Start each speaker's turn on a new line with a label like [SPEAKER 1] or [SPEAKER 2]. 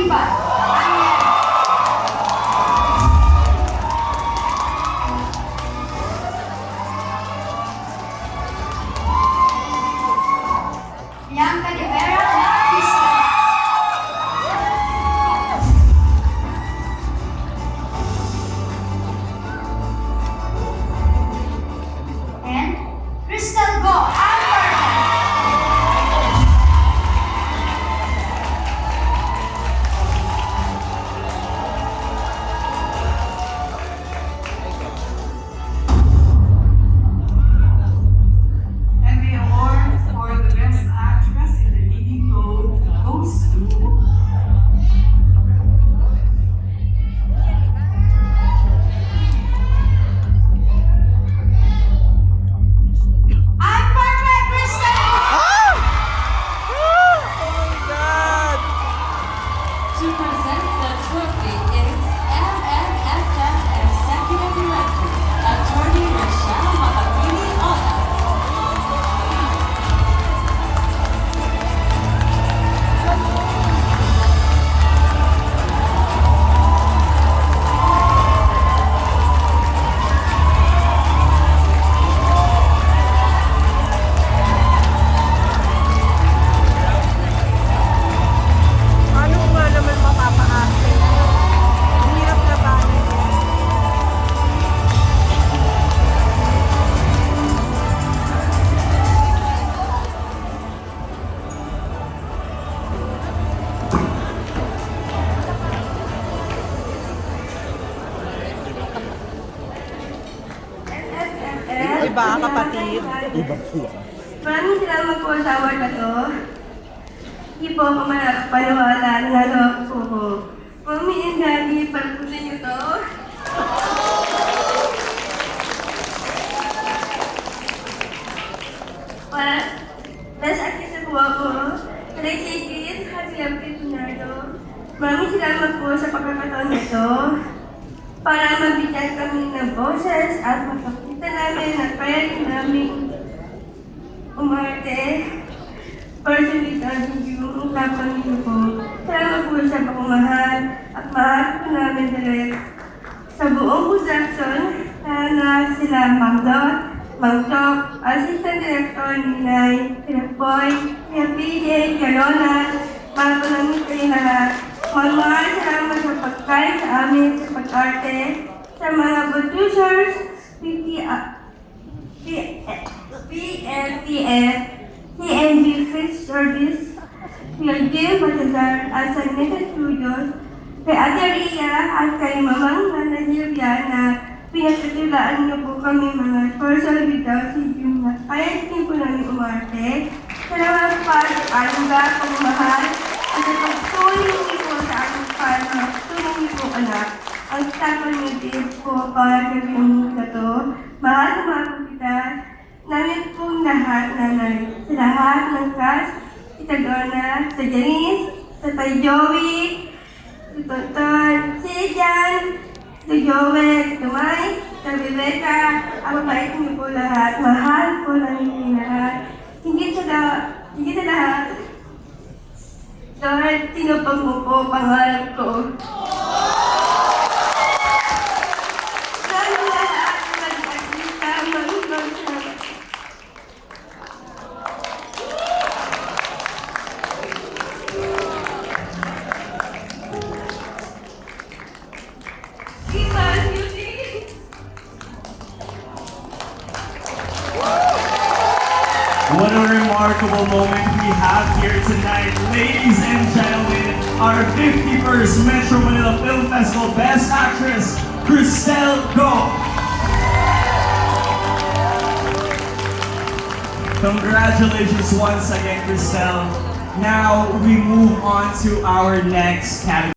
[SPEAKER 1] Iba. Bianca de Vera Batista. And Crystal Go Amber.
[SPEAKER 2] And the award for the Best Actress in the Leading Role goes to
[SPEAKER 1] I'm perfect, Crystal.
[SPEAKER 3] To present the trophy is MNFF Executive Director, Attorney Rochelle Makapili Oda.
[SPEAKER 4] Paano nga naman mapapaarte? Ang hirap na paano yan. Iba, kapatid.
[SPEAKER 5] Maraming salamat po sa award na to. Hindi po ako paniwala na nalawak po ko. Mommy and Daddy, palpusin niyo to. Para, best actress na po ako. Alexia Kid, Hasilab Leonardo. Maraming salamat po sa pagkakataon nito. Para mabigyan kami ng boses at makakita namin na kaya rin namin umarte. Personally, thank you. Ang tapang niyo po. Salamat po sa pagmamahal at mahal po namin direct sa buong production na sila Mang Dot, Mang Tok, Assistant Director Ninay, Sila Boy, Sila PJ, Carona, mahal po namin kayo lahat. Mahal salamat sa pagkain sa amin sa pag-arte, sa mga producers, PLTF, CNG Fish Service, Kuya Jim Matazar at sa Neta Studios, kay Ate Ria at kay Mamang Nana Silvia na pinagkatilaan niyo po kami mga personal without si Jim na kaya din po namin umarte. Salamat pa sa alangga, pagmamahal, at sa pagtuloy niyo po sa aming para tulong niyo po anak. Ang tapang niyo din po para gawin na to. Mahal na mahal po kita. Namin pong lahat nanay. Sa lahat ng cast, Tita Donna, sa Janice, sa Tay Joey, sa Tonton, si Jan, sa Joel, sa May, sa Rebecca, ang mabait niyo po lahat. Mahal po namin lahat. Hindi sa lahat. Dahil tinupag mo po pangarap ko. Dahil lahat mag-artista, mag-concert. Iman, music.
[SPEAKER 6] What a remarkable moment we have here tonight. Ladies and gentlemen, our 51st Metro Manila Film Festival Best Actress, Crystal Go. Congratulations once again, Crystal. Now we move on to our next category.